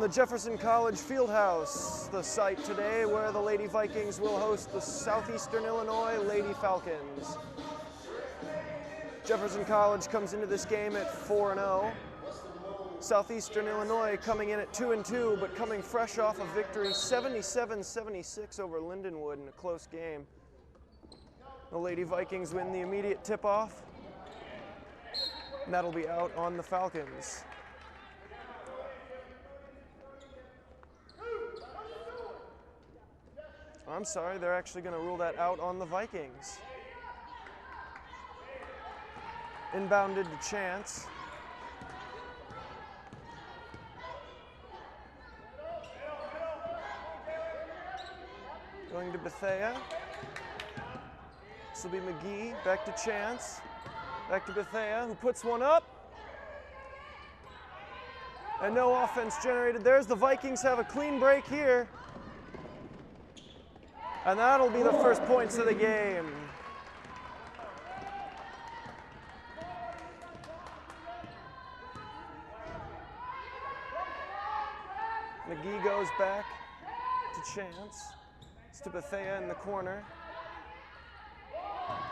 the Jefferson College Fieldhouse, the site today where the Lady Vikings will host the Southeastern Illinois Lady Falcons. Jefferson College comes into this game at 4-0. Southeastern Illinois coming in at 2-2, but coming fresh off a victory 77-76 over Lindenwood in a close game. The Lady Vikings win the immediate tip-off, and that'll be out on the Falcons. I'm sorry, they're actually going to rule that out on the Vikings. Inbounded to Chance. Going to Bethea. This will be McGee, back to Chance. Back to Bethea, who puts one up. And no offense generated. There's the Vikings have a clean break here. And that'll be the first points of the game. McGee goes back to Chance. It's to Bethea in the corner.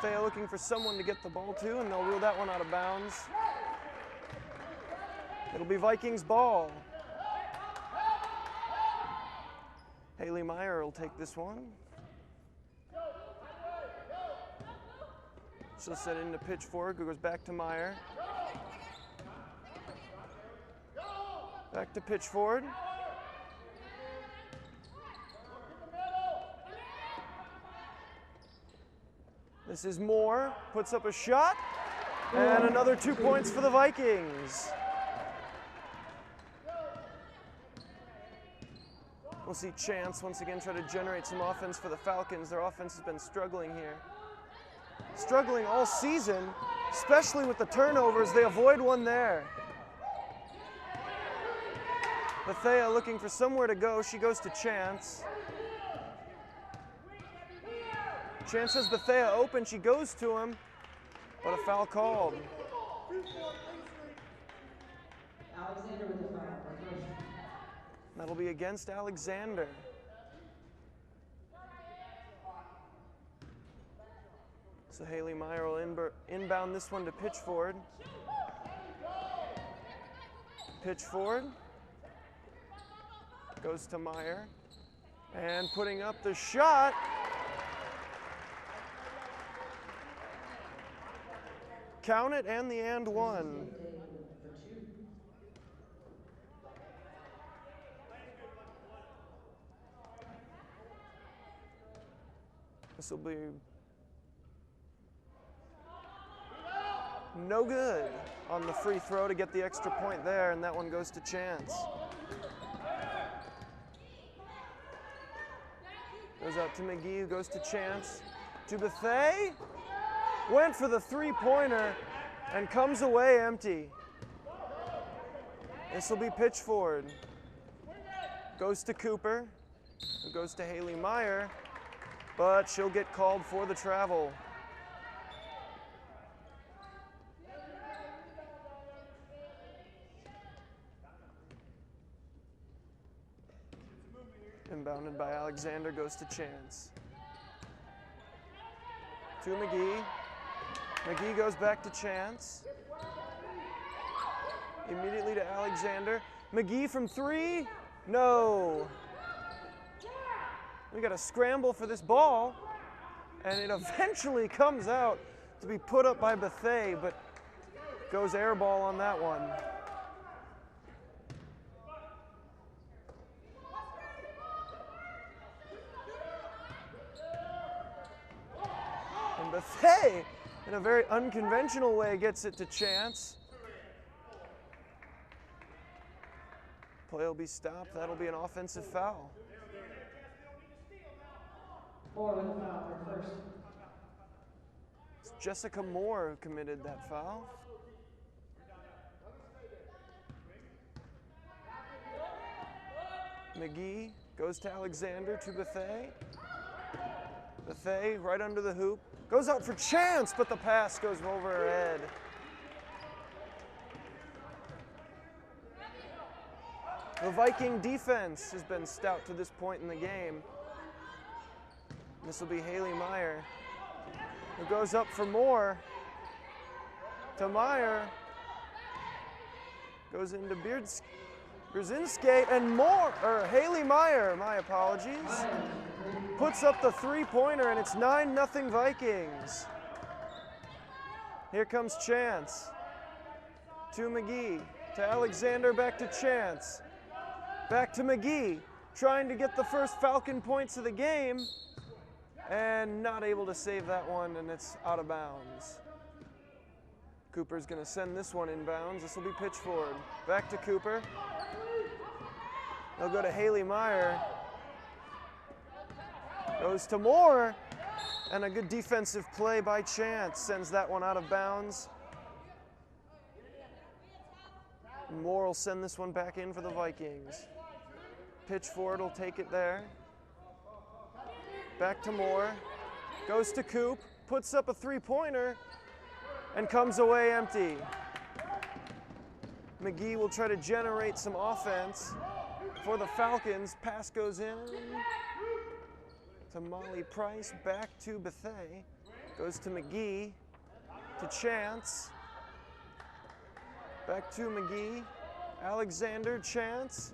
Bethea looking for someone to get the ball to, and they'll rule that one out of bounds. It'll be Vikings ball. Haley Meyer will take this one. She'll set into Pitchfork, who goes back to Meyer. Back to Pitchford. This is Moore, puts up a shot, and another 2 points for the Vikings. We'll see Chance once again try to generate some offense for the Falcons. Their offense has been struggling here. Struggling all season, especially with the turnovers. They avoid one there. Bethea looking for somewhere to go. She goes to Chance. Chance has Bethea open. She goes to him, but a foul called. Alexander with the foul. That'll be against Alexander. So Haley Meyer will inbound this one to Pitchford. Pitchford goes to Meyer, and putting up the shot. Count it, and the and one. This will be no good on the free throw to get the extra point there, and that one goes to Chance. Goes out to McGee, who goes to Chance. To Bethea. Went for the three-pointer and comes away empty. This will be Pitchford. Goes to Cooper, who goes to Haley Meyer, but she'll get called for the travel. Inbounded by Alexander, goes to Chance. To McGee. McGee goes back to Chance. Immediately to Alexander. McGee from three. No. We got to scramble for this ball, and it eventually comes out to be put up by Bethea, but goes air ball on that one. And Bethea, in a very unconventional way, gets it to Chance. Play will be stopped. That'll be an offensive foul. Four with a foul for first. It's Jessica Moore who committed that foul. McGee goes to Alexander, to Bethea. Bethea right under the hoop. Goes out for Chance, but the pass goes over her head. The Viking defense has been stout to this point in the game. This will be Haley Meyer, who goes up for more. To Meyer. Goes into Brzezinski and more, or Haley Meyer, my apologies. Puts up the three-pointer and it's 9-0 Vikings. Here comes Chance. To McGee, to Alexander, back to Chance. Back to McGee, trying to get the first Falcon points of the game, and not able to save that one, and it's out of bounds. Cooper's gonna send this one inbounds. This will be pitched forward. Back to Cooper. They'll go to Haley Meyer. Goes to Moore, and a good defensive play by Chance sends that one out of bounds. Moore will send this one back in for the Vikings. Pitch forward will take it there. Back to Moore. Goes to Coop, puts up a three-pointer, and comes away empty. McGee will try to generate some offense for the Falcons. Pass goes in to Molly Price, back to Bethea. Goes to McGee, to Chance. Back to McGee. Alexander, Chance.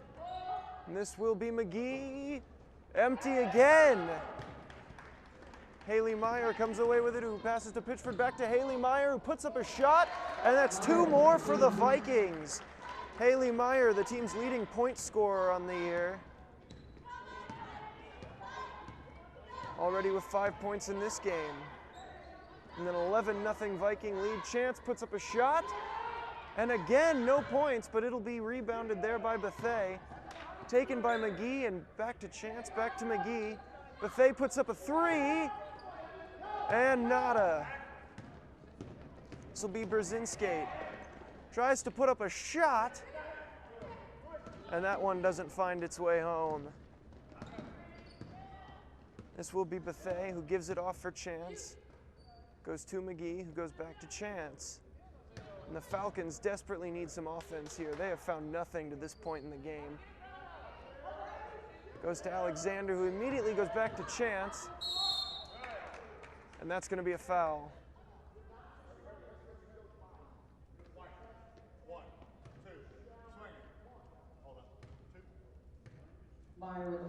And this will be McGee. Empty again. Haley Meyer comes away with it, who passes to Pitchford, back to Haley Meyer, who puts up a shot, and that's two more for the Vikings. Haley Meyer, the team's leading point scorer on the year. Already with 5 points in this game. And then 11-0 Viking lead. Chance puts up a shot, and again, no points, but it'll be rebounded there by Bethea. Taken by McGee, and back to Chance, back to McGee. Bethea puts up a three, and nada. This will be Brzezinski. Tries to put up a shot, and that one doesn't find its way home. This will be Bethea, who gives it off for Chance. Goes to McGee, who goes back to Chance. And the Falcons desperately need some offense here. They have found nothing to this point in the game. Goes to Alexander, who immediately goes back to Chance. And that's going to be a foul.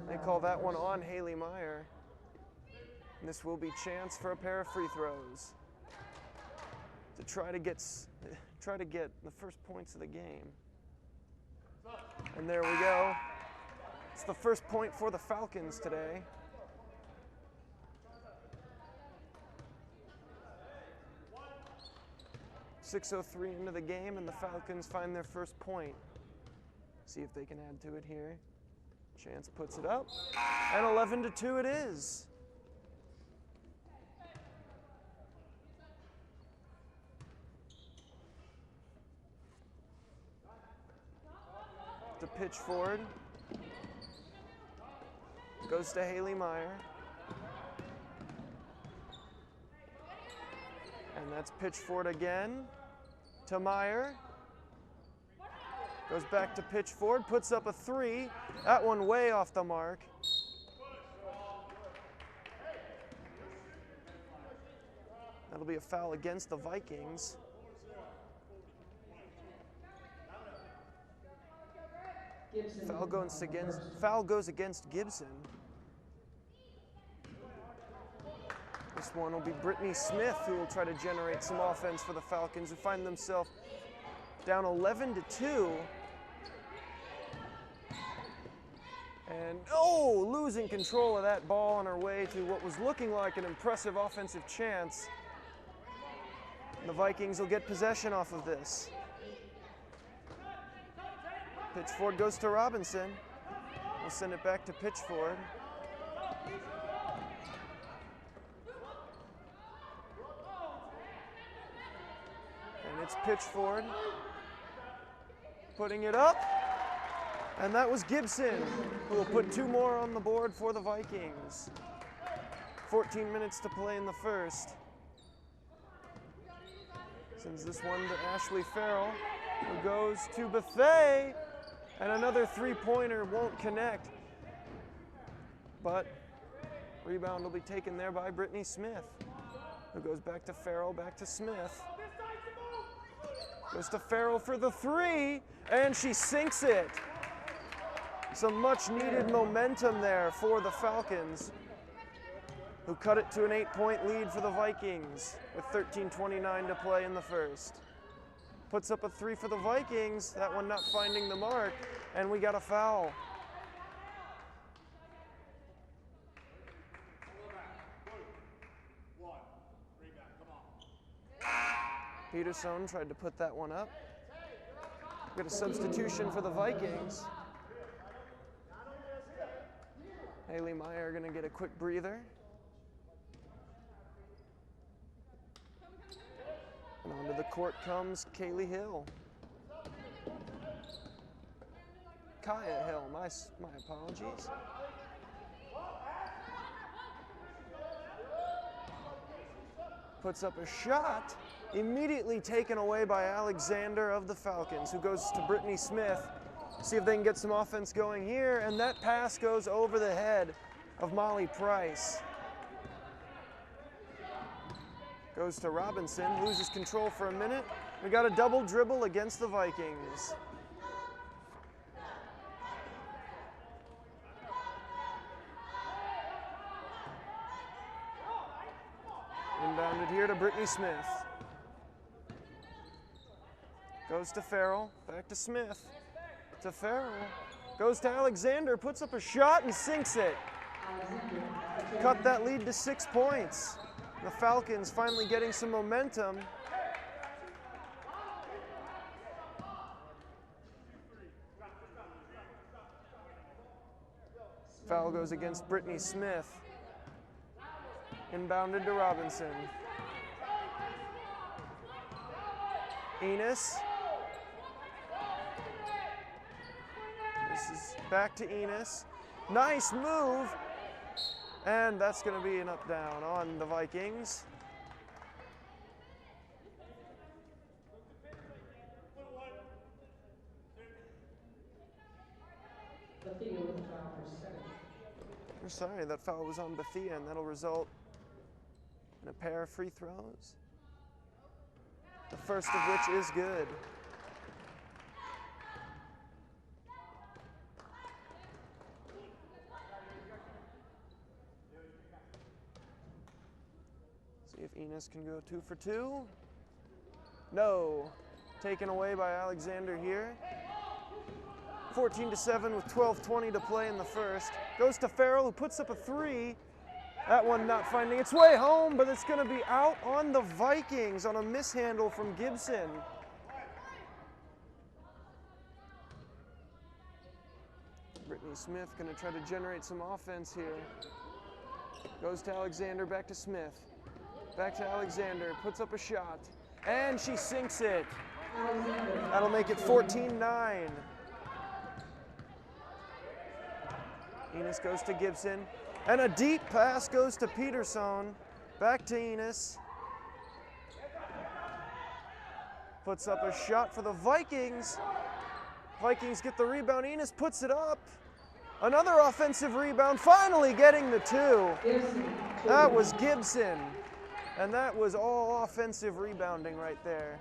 They call that one on Haley Meyer. And this will be Chance for a pair of free throws to try to get the first points of the game. And there we go. It's the first point for the Falcons today. .6:03 into the game, and the Falcons find their first point. See if they can add to it here. Chance puts it up, and 11-2 it is. To pitch forward. Goes to Haley Meyer. And that's pitch forward again to Meyer. Goes back to pitch forward, puts up a three. That one way off the mark. That'll be a foul against the Vikings. Foul goes against Gibson. This one will be Brittany Smith, who will try to generate some offense for the Falcons, who find themselves down 11-2. And, losing control of that ball on her way to what was looking like an impressive offensive chance. And the Vikings will get possession off of this. Pitchford goes to Robinson. We'll send it back to Pitchford. And it's Pitchford putting it up. And that was Gibson, who will put two more on the board for the Vikings. 14 minutes to play in the first. Sends this one to Ashley Farrell, who goes to Bethea. And another three-pointer won't connect. But rebound will be taken there by Brittany Smith, who goes back to Farrell, back to Smith. Goes to Farrell for the three, and she sinks it. Some much-needed momentum there for the Falcons, who cut it to an 8-point lead for the Vikings with 13:29 to play in the first. Puts up a three for the Vikings, that one not finding the mark, and we got a foul. Peterson tried to put that one up. We got a substitution for the Vikings. Haley Meyer gonna get a quick breather. And onto the court comes Kaylee Hill. Kaya Hill, my apologies. Puts up a shot, immediately taken away by Alexander of the Falcons, who goes to Brittany Smith. See if they can get some offense going here, and that pass goes over the head of Molly Price. Goes to Robinson, loses control for a minute. We got a double dribble against the Vikings. Inbounded here to Brittany Smith. Goes to Farrell, back to Smith. To Farrell, goes to Alexander, puts up a shot and sinks it. Cut that lead to 6 points. The Falcons finally getting some momentum. Foul goes against Brittany Smith. Inbounded to Robinson. Enos. This is back to Enos. Nice move. And that's going to be an up-down on the Vikings. We're sorry, that foul was on Bethia, and that'll result in a pair of free throws. The first of which is good. See if Enos can go 2 for 2. No. Taken away by Alexander here. 14-7 with 12:20 to play in the first. Goes to Farrell, who puts up a three. That one not finding its way home, but it's going to be out on the Vikings on a mishandle from Gibson. Brittany Smith going to try to generate some offense here. Goes to Alexander, back to Smith. Back to Alexander, puts up a shot, and she sinks it. That'll make it 14-9. Enos goes to Gibson, and a deep pass goes to Peterson. Back to Enos. Puts up a shot for the Vikings. Vikings get the rebound. Enos puts it up. Another offensive rebound, finally getting the two. That was Gibson. And that was all offensive rebounding right there.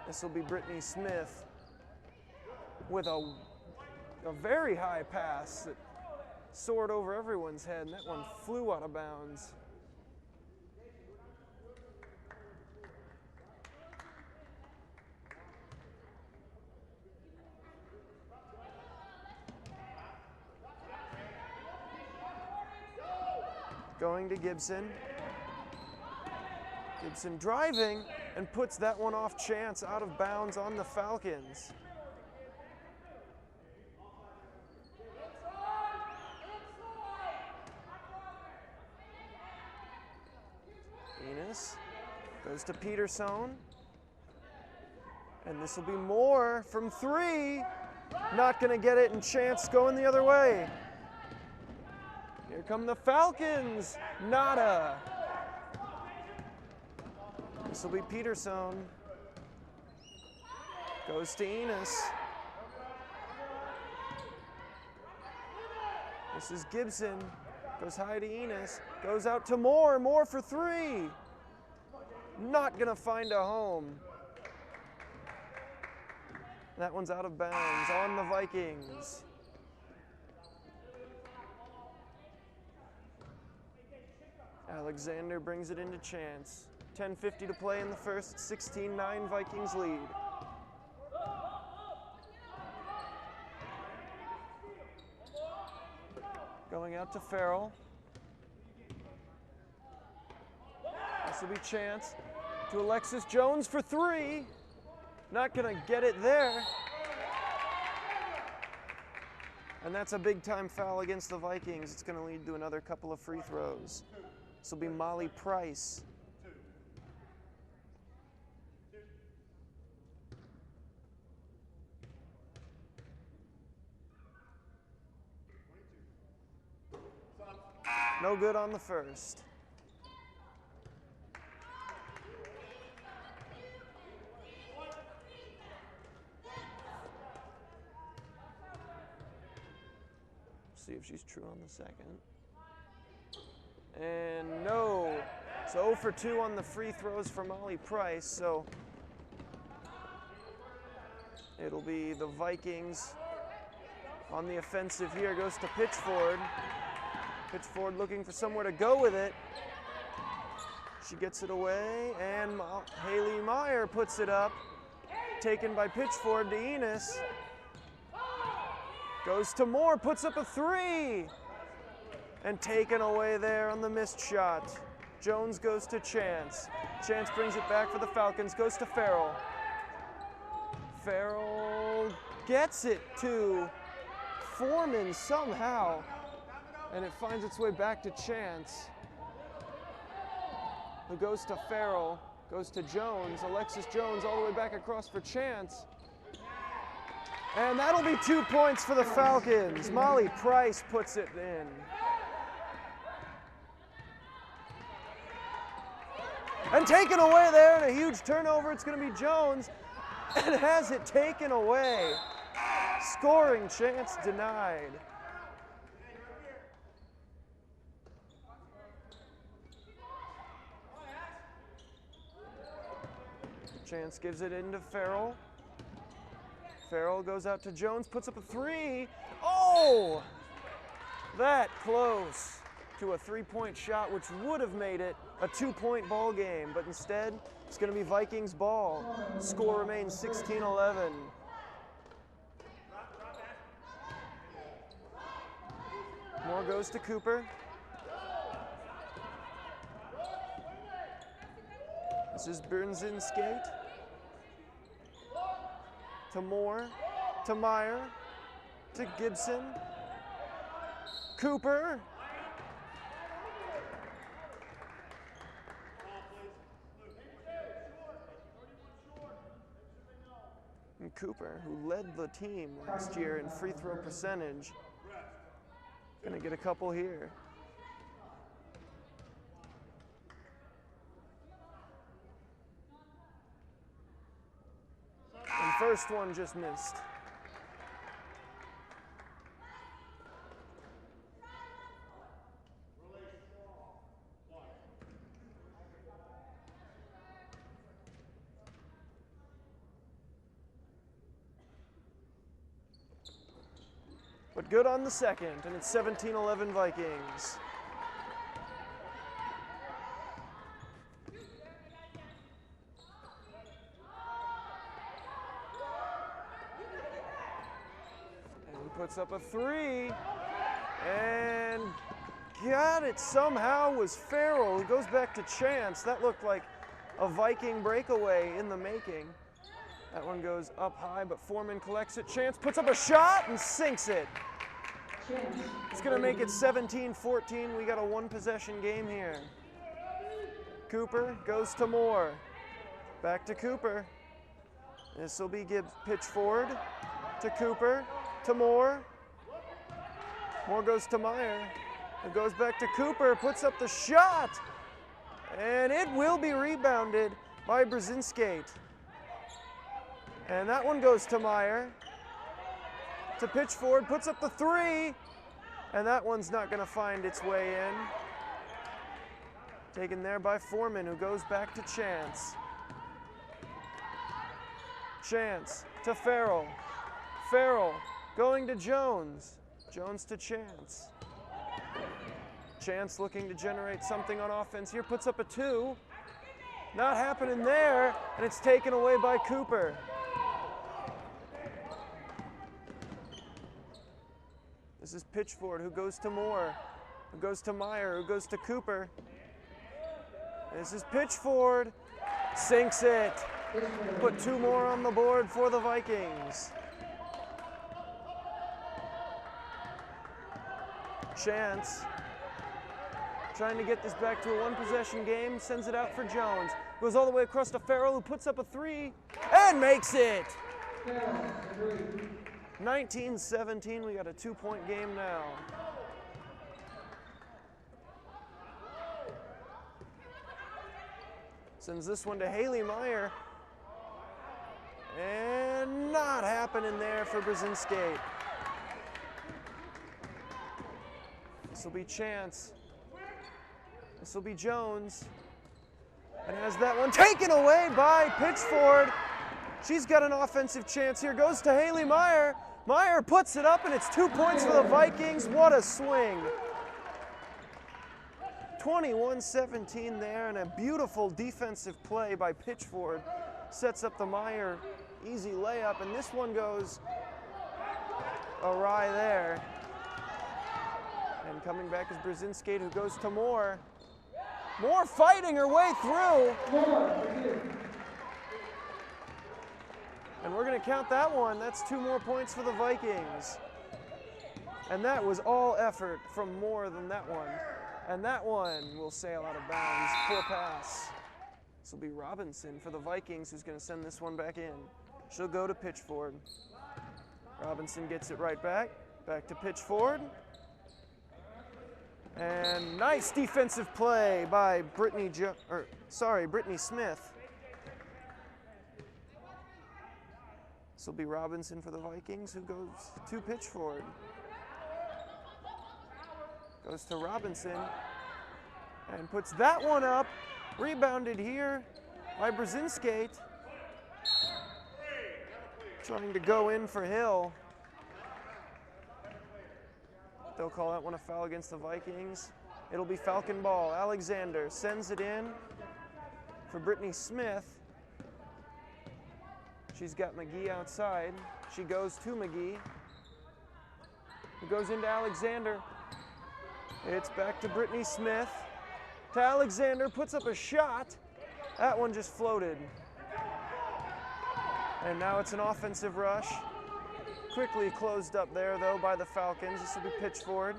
This will be Brittany Smith with a very high pass that soared over everyone's head, and that one flew out of bounds. Going to Gibson. Gibson driving and puts that one off chance out of bounds on the Falcons. Enos goes to Peterson. And this will be more from three. Not going to get it, and chance going the other way. Here come the Falcons. Nada. This will be Peterson. Goes to Enos. This is Gibson. Goes high to Enos. Goes out to Moore. Moore for three. Not going to find a home. That one's out of bounds on the Vikings. Alexander brings it into Chance. 10:50 to play in the first. 16-9 Vikings lead. Going out to Farrell. This will be Chance. To Alexis Jones for three. Not going to get it there. And that's a big-time foul against the Vikings. It's going to lead to another couple of free throws. This will be Molly Price. No good on the first. See if she's true on the second. And no. So 0 for 2 on the free throws for Molly Price. So it'll be the Vikings on the offensive here. Goes to Pitchford. Pitchford looking for somewhere to go with it. She gets it away, and Haley Meyer puts it up. Taken by Pitchford to Enos. Goes to Moore, puts up a three. And taken away there on the missed shot. Jones goes to Chance. Chance brings it back for the Falcons, goes to Farrell. Farrell gets it to Foreman somehow. And it finds its way back to Chance, who goes to Farrell, goes to Jones. Alexis Jones all the way back across for Chance. And that'll be 2 points for the Falcons. Molly Price puts it in. And taken away there, and a huge turnover. It's going to be Jones, and has it taken away. Scoring chance denied. Chance gives it into Farrell. Farrell goes out to Jones, puts up a three. Oh! That close to a three-point shot, which would have made it a 2-point ball game, but instead it's going to be Vikings ball. Score remains 16-11. Moore goes to Cooper. This is Brzezinski. To Moore, to Meyer, to Gibson. Cooper. And Cooper, who led the team last year in free throw percentage, gonna get a couple here. And first one just missed. But good on the second, and it's 17-11 Vikings. Puts up a three, and got it somehow was Farrell. He goes back to Chance. That looked like a Viking breakaway in the making. That one goes up high, but Foreman collects it. Chance puts up a shot and sinks it. It's going to make it 17-14. We got a one-possession game here. Cooper goes to Moore. Back to Cooper. This will be Pitchford to Cooper. To Moore. Moore goes to Meyer. It goes back to Cooper, puts up the shot, and it will be rebounded by Brzezinski. And that one goes to Meyer. To Pitchford, puts up the three. And that one's not going to find its way in. Taken there by Foreman, who goes back to Chance. Chance to Farrell. Farrell going to Jones. Jones to Chance. Chance looking to generate something on offense here. Puts up a two. Not happening there. And it's taken away by Cooper. This is Pitchford, who goes to Moore. Who goes to Meyer. Who goes to Cooper. This is Pitchford. Sinks it. Put two more on the board for the Vikings. Chance trying to get this back to a one-possession game. Sends it out for Jones. Goes all the way across to Farrell, who puts up a three and makes it. 19-17. We got a two-point game now. Sends this one to Haley Meyer. And not happening there for Brzezinski. This will be Chance. This will be Jones. And has that one taken away by Pitchford. She's got an offensive chance here. Goes to Haley Meyer. Meyer puts it up, and it's 2 points for the Vikings. What a swing. 21-17 there, and a beautiful defensive play by Pitchford. Sets up the Meyer easy layup, and this one goes awry there. And coming back is Brzezinski, who goes to Moore. Moore fighting her way through. And we're going to count that one. That's 2 more points for the Vikings. And that was all effort from Moore than that one. And that one will sail out of bounds. Poor pass. This will be Robinson for the Vikings, who's going to send this one back in. She'll go to Pitchford. Robinson gets it right back. Back to Pitchford. And nice defensive play by Brittany Smith. This will be Robinson for the Vikings, who goes to Pitchford. Goes to Robinson and puts that one up. Rebounded here by Brzezinski. Trying to go in for Hill. They'll call that one a foul against the Vikings. It'll be Falcon ball. Alexander sends it in for Brittany Smith. She's got McGee outside. She goes to McGee, who goes into Alexander. It's back to Brittany Smith. To Alexander, puts up a shot. That one just floated. And now it's an offensive rush. Quickly closed up there, though, by the Falcons. This will be Pitchford.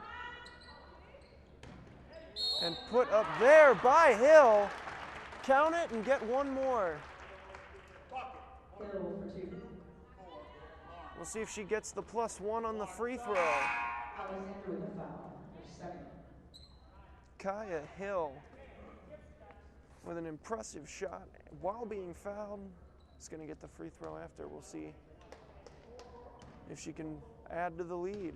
And put up there by Hill. Count it and get one more. We'll see if she gets the +1 on the free throw. Alexander with a foul. Second. Kaya Hill with an impressive shot while being fouled. Is going to get the free throw after. We'll see if she can add to the lead.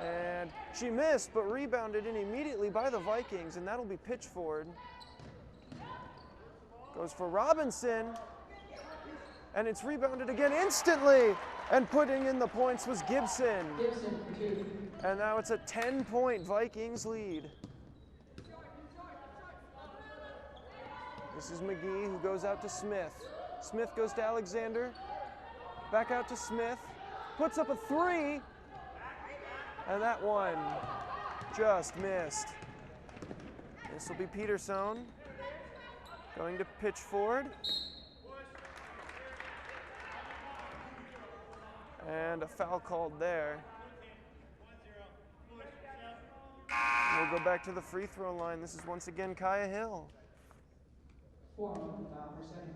And she missed, but rebounded in immediately by the Vikings, and that'll be Pitchford. Goes for Robinson, and it's rebounded again instantly, and putting in the points was Gibson. Gibson for 2. And now it's a 10-point Vikings lead. This is McGee, who goes out to Smith. Smith goes to Alexander. Back out to Smith. Puts up a three. And that one just missed. This will be Peterson. Going to Pitchford. And a foul called there. We'll go back to the free throw line. This is once again Kaya Hill. Foreman with a foul for second.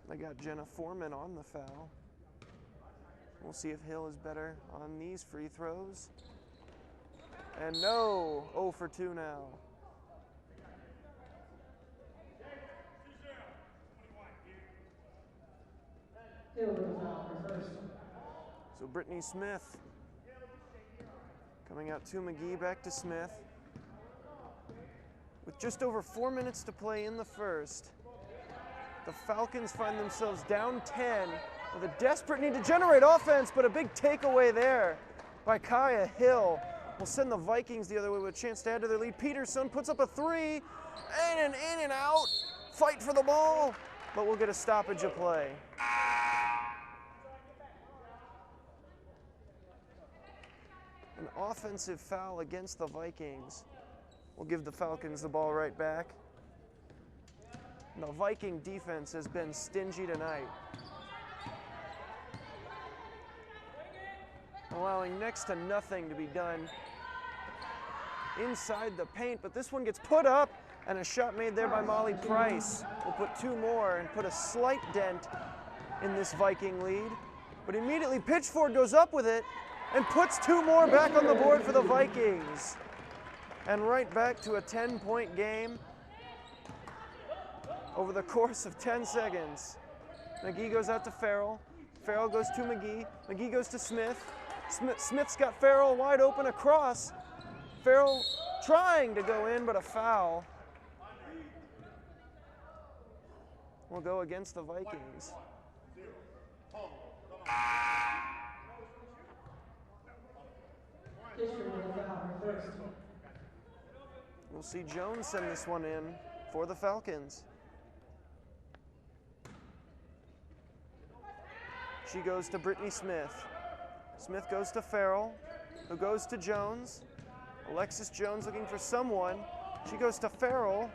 They got Jenna Foreman on the foul. We'll see if Hill is better on these free throws. And no, 0 for 2 now. Hill with a foul, her first. So Brittany Smith coming out to McGee, back to Smith. With just over 4 minutes to play in the first, the Falcons find themselves down 10 with a desperate need to generate offense, but a big takeaway there by Kaya Hill will send the Vikings the other way with a chance to add to their lead. Peterson puts up a 3, and an in and out fight for the ball, but we'll get a stoppage of play. An offensive foul against the Vikings will give the Falcons the ball right back. And the Viking defense has been stingy tonight, allowing next to nothing to be done inside the paint, but this one gets put up, and a shot made there by Molly Price will put 2 more and put a slight dent in this Viking lead. But immediately Pitchford goes up with it and puts 2 more back on the board for the Vikings. And right back to a 10-point game over the course of 10 seconds. McGee goes out to Farrell. Farrell goes to McGee. McGee goes to Smith. Smith's got Farrell wide open across. Farrell trying to go in, but a foul will go against the Vikings. We'll see Jones send this one in for the Falcons. She goes to Brittany Smith. Smith goes to Farrell, who goes to Jones. Alexis Jones looking for someone. She goes to Farrell.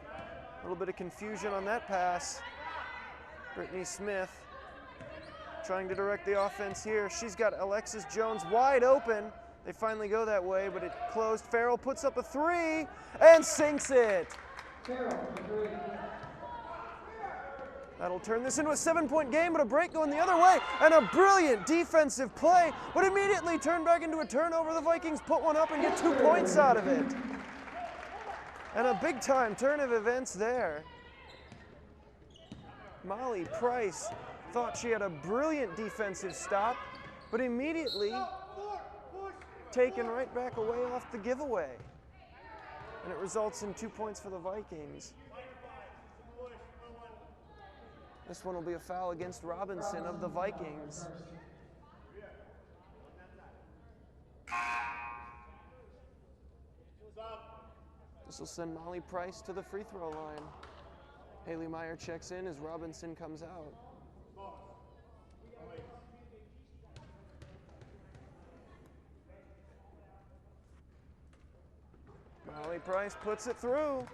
A little bit of confusion on that pass. Brittany Smith trying to direct the offense here. She's got Alexis Jones wide open. They finally go that way, but it closed. Farrell puts up a 3 and sinks it. That'll turn this into a 7-point game, but a break going the other way, and a brilliant defensive play, but immediately turned back into a turnover. The Vikings put one up and get 2 points out of it. And a big-time turn of events there. Molly Price thought she had a brilliant defensive stop, but immediately taken right back away off the giveaway. And it results in 2 points for the Vikings. This one will be a foul against Robinson of the Vikings. This will send Molly Price to the free throw line. Haley Meyer checks in as Robinson comes out. Molly Price puts it through.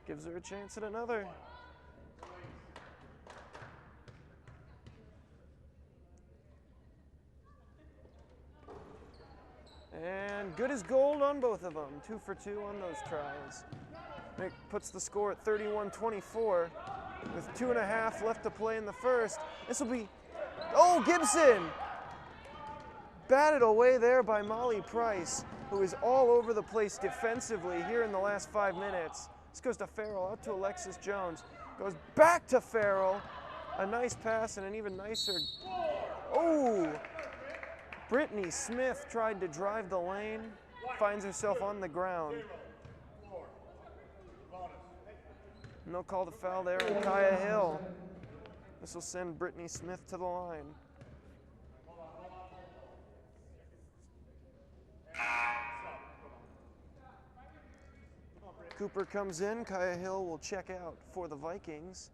Gives her a chance at another. And good as gold on both of them. 2 for 2 on those tries. Nick puts the score at 31-24 with 2.5 left to play in the first. This will be, oh, Gibson! Batted away there by Molly Price, who is all over the place defensively here in the last 5 minutes. This goes to Farrell, out to Alexis Jones. Goes back to Farrell. A nice pass and an even nicer, oh! Brittany Smith tried to drive the lane, finds herself on the ground. No call to foul there on Kaya Hill. This will send Brittany Smith to the line. Cooper comes in. Kaya Hill will check out for the Vikings.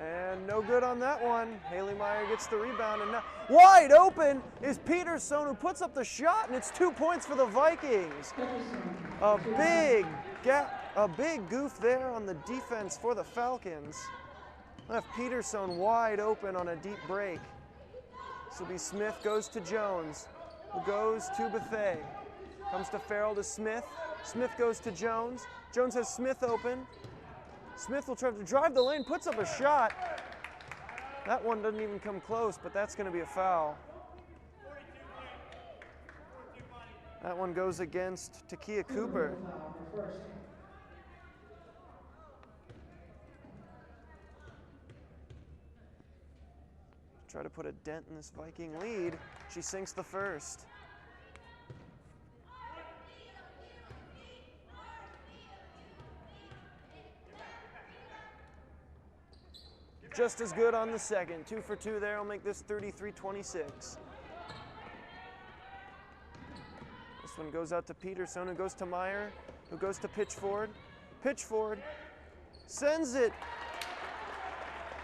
And no good on that one. Haley Meyer gets the rebound, and now wide open is Peterson, who puts up the shot, and it's 2 points for the Vikings. A big gap, a big goof there on the defense for the Falcons. Left Peterson wide open on a deep break. This will be Smith, goes to Jones, who goes to Bethea. Comes to Farrell to Smith. Smith goes to Jones. Jones has Smith open. Smith will try to drive the lane, puts up a shot, That one doesn't even come close, but that's going to be a foul. That one goes against Takia Cooper. Try to put a dent in this Viking lead. She sinks the first. Just as good on the second. 2 for 2 there will make this 33-26. This one goes out to Peterson, who goes to Meyer, who goes to Pitchford. Pitchford sends it.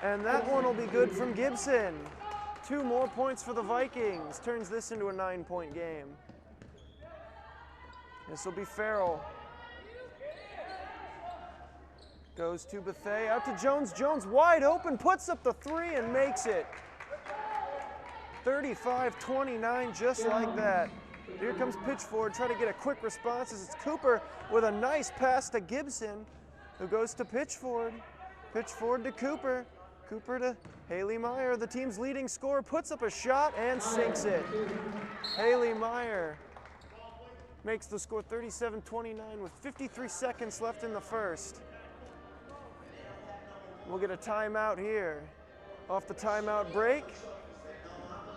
And that one will be good from Gibson. 2 more points for the Vikings. Turns this into a 9-point game. This will be Farrell. Goes to Bethea, out to Jones. Jones wide open, puts up the 3 and makes it. 35-29, just like that. Here comes Pitchford, try to get a quick response as it's Cooper with a nice pass to Gibson, who goes to Pitchford. Pitchford to Cooper. Cooper to Haley Meyer, the team's leading scorer, puts up a shot and sinks it. Haley Meyer makes the score 37-29 with 53 seconds left in the first. We'll get a timeout here. Off the timeout break,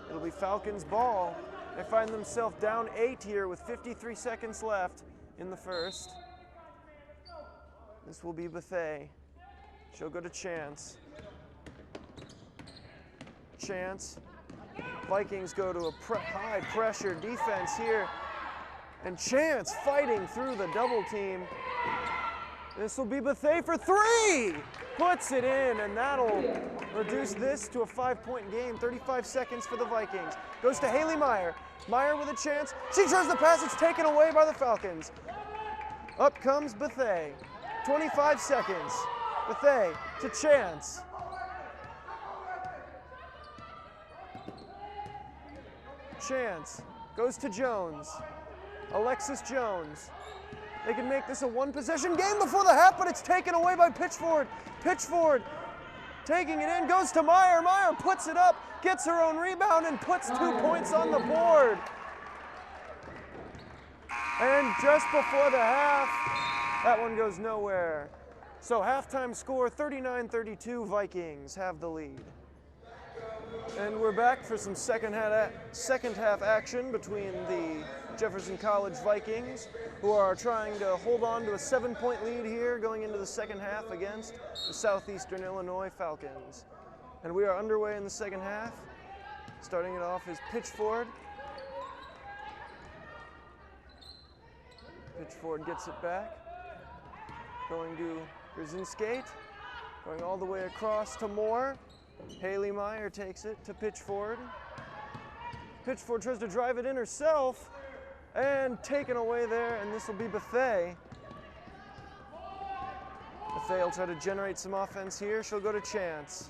it'll be Falcons ball. They find themselves down 8 here with 53 seconds left in the first. This will be Bethea. She'll go to Chance. Chance. Vikings go to a high pressure defense here. And Chance fighting through the double team. This will be Bethea for 3! Puts it in, and that'll reduce this to a 5-point game. 35 seconds for the Vikings. Goes to Haley Meyer. Meyer with a chance. She tries the pass. It's taken away by the Falcons. Up comes Bethea. 25 seconds. Bethea to Chance. Chance goes to Jones. Alexis Jones. They can make this a 1-possession game before the half, but it's taken away by Pitchford. Pitchford taking it in, goes to Meyer. Meyer puts it up, gets her own rebound, and puts 2 points on the board. And just before the half, that one goes nowhere. So halftime score, 39-32, Vikings have the lead. And we're back for some second half action between the Jefferson College Vikings, who are trying to hold on to a 7-point lead here going into the second half against the Southeastern Illinois Falcons. And we are underway in the second half. Starting it off is Pitchford. Pitchford gets it back. Going to Brzezinski. Going all the way across to Moore. Haley Meyer takes it to Pitchford. Pitchford tries to drive it in herself and taken away there, and this will be Bethea. Bethea will try to generate some offense here. She'll go to Chance.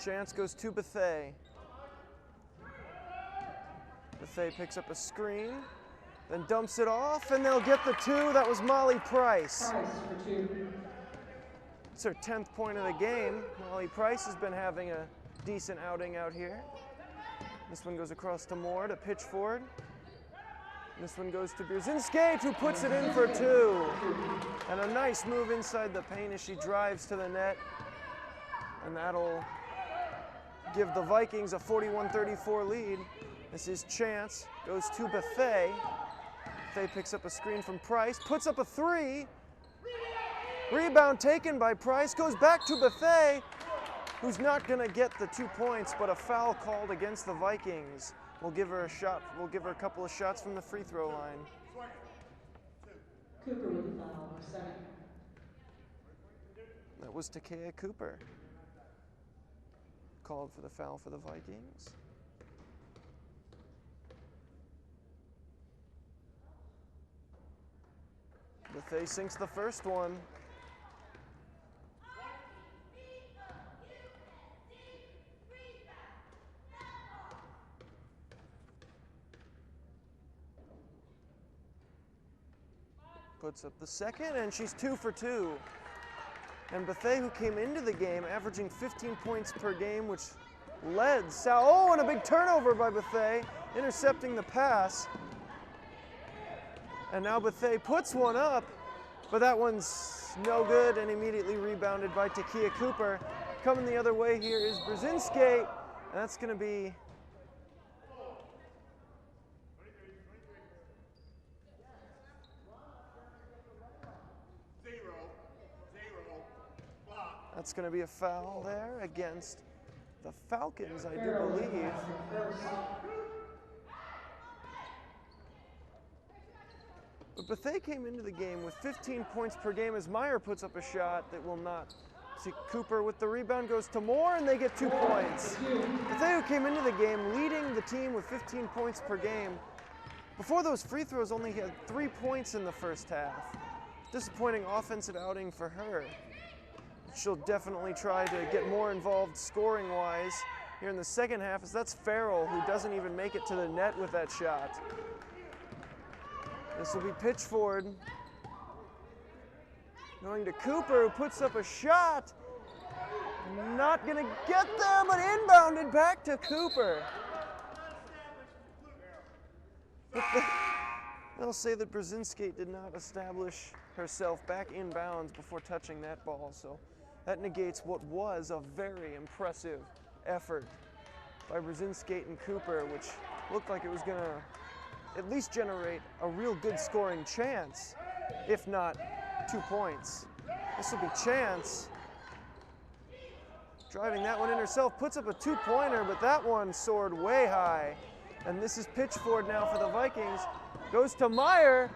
Chance goes to Bethea. Bethea picks up a screen, then dumps it off, and they'll get the 2. That was Molly Price. It's her 10th point of the game. Molly Price has been having a decent outing out here. This one goes across to Moore to Pitchford. This one goes to Brzezinski, who puts it in for 2. And a nice move inside the paint as she drives to the net. And that'll give the Vikings a 41-34 lead. This is Chance, goes to Bethea. Bethea picks up a screen from Price, puts up a 3. Rebound taken by Price, goes back to Bethea, who's not going to get the 2 points, but a foul called against the Vikings. We'll give her a shot. We'll give her a couple of shots from the free throw line. Cooper with the foul, second. That was Takia Cooper. Called for the foul for the Vikings. Bethea sinks the first one. Puts up the second, and she's 2 for 2. And Bethea, who came into the game averaging 15 points per game, which led South. Oh, and a big turnover by Bethea, intercepting the pass. And now Bethea puts one up, but that one's no good and immediately rebounded by Takia Cooper. Coming the other way here is Brzezinski, and that's going to be a foul there against the Falcons, I do believe. But Bethea came into the game with 15 points per game as Meyer puts up a shot that will not. See, Cooper with the rebound goes to Moore, and they get 2 points. Bethea, who came into the game leading the team with 15 points per game, before those free throws only had 3 points in the first half. Disappointing offensive outing for her. She'll definitely try to get more involved scoring-wise here in the second half, as that's Farrell, who doesn't even make it to the net with that shot. This will be Pitchford going to Cooper, who puts up a shot. Not going to get there, but inbounded back to Cooper. But they'll say that Brzezinski did not establish herself back in bounds before touching that ball, so that negates what was a very impressive effort by Brzezinski and Cooper, which looked like it was going to at least generate a real good scoring chance, if not 2 points. This will be Chance. Driving that one in herself, puts up a 2-pointer, but that one soared way high. And this is Pitchford now for the Vikings. Goes to Meyer,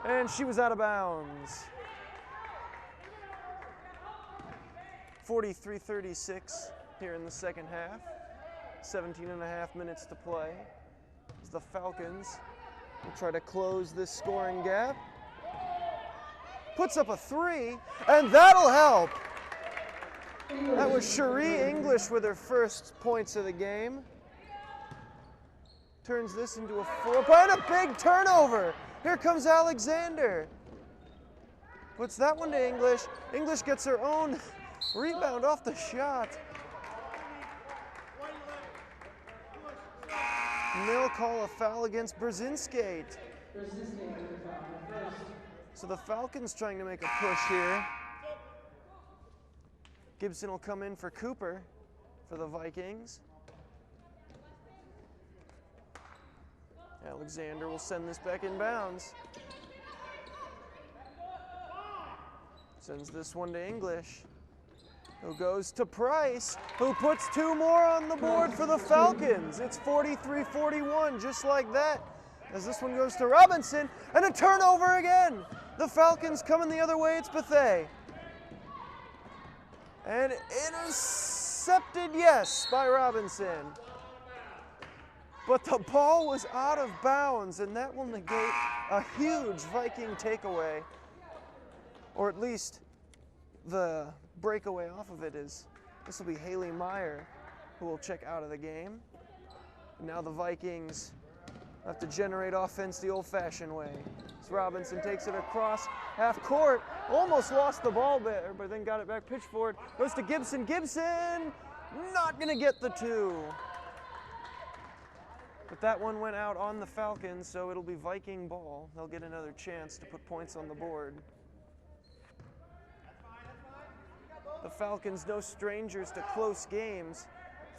and she was out of bounds. 43-36 here in the second half. 17.5 minutes to play as the Falcons will try to close this scoring gap. Puts up a 3, and that'll help. That was Cherie English with her first points of the game. Turns this into a 4-point, a big turnover. Here comes Alexander. Puts that one to English. English gets her own rebound off the shot. And they'll call a foul against Brzezinski. So the Falcons trying to make a push here. Gibson will come in for Cooper for the Vikings. Alexander will send this back in bounds. Sends this one to English, who goes to Price, who puts 2 more on the board for the Falcons. It's 43-41, just like that. As this one goes to Robinson, and a turnover again. The Falcons coming the other way, it's Bethea. And intercepted, yes, by Robinson. But the ball was out of bounds, and that will negate a huge Viking takeaway. Or at least the breakaway off of it is, this will be Haley Meyer, who will check out of the game. And now the Vikings have to generate offense the old-fashioned way. As Robinson takes it across half court, almost lost the ball there, but then got it back. Pitchford goes to Gibson. Gibson not going to get the 2. But that one went out on the Falcons, so it'll be Viking ball. They'll get another chance to put points on the board. The Falcons, no strangers to close games.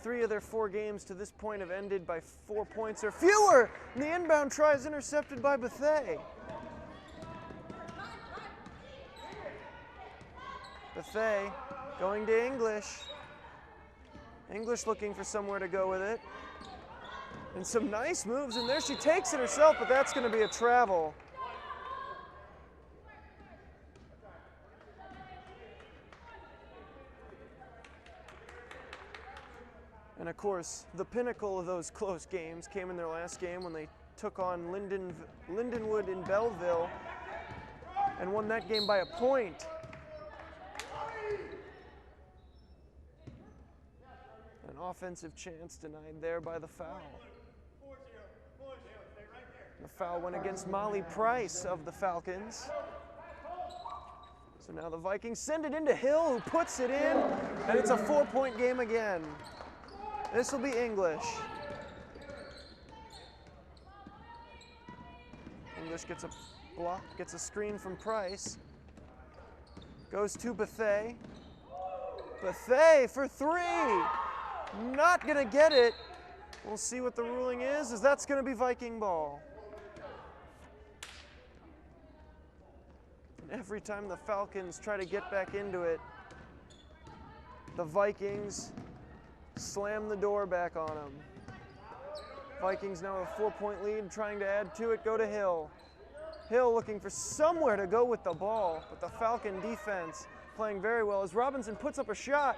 3 of their 4 games to this point have ended by 4 points or fewer. And the inbound try is intercepted by Bethea. Bethea going to English. English looking for somewhere to go with it. And some nice moves, and there she takes it herself, but that's going to be a travel. And of course, the pinnacle of those close games came in their last game when they took on Lindenwood in Belleville and won that game by a point. An offensive chance denied there by the foul. The foul went against Molly Price of the Falcons. So now the Vikings send it into Hill, who puts it in, and it's a 4-point game again. This will be English. English gets a block, gets a screen from Price. Goes to Bethea. Bethea for 3. Not gonna get it. We'll see what the ruling is, as that's gonna be Viking ball. Every time the Falcons try to get back into it, the Vikings slam the door back on them. Vikings now have a 4-point lead, trying to add to it, go to Hill. Hill looking for somewhere to go with the ball, but the Falcon defense playing very well as Robinson puts up a shot.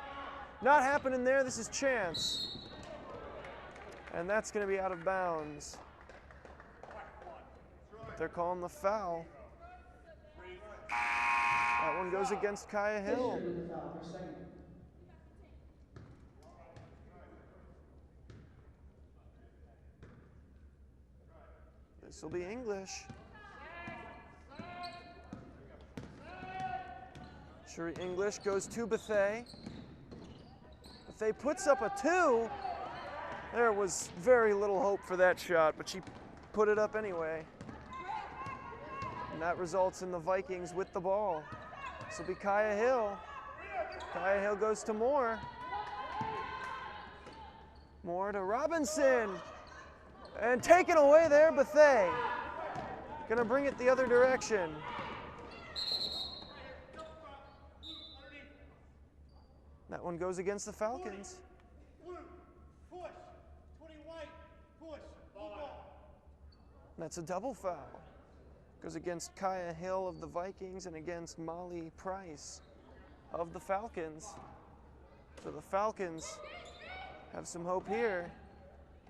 Not happening there, this is Chance. And that's gonna be out of bounds. They're calling the foul. That one goes against Kaya Hill. This will be English. Sure, English goes to Bethea. Bethea puts up a 2. There was very little hope for that shot, but she put it up anyway. And that results in the Vikings with the ball. This will be Kaya Hill. Kaya Hill goes to Moore. Moore to Robinson. And taken away there, Bethea. Gonna bring it the other direction. That one goes against the Falcons. That's a double foul. Goes against Kaya Hill of the Vikings and against Molly Price of the Falcons. So the Falcons have some hope here.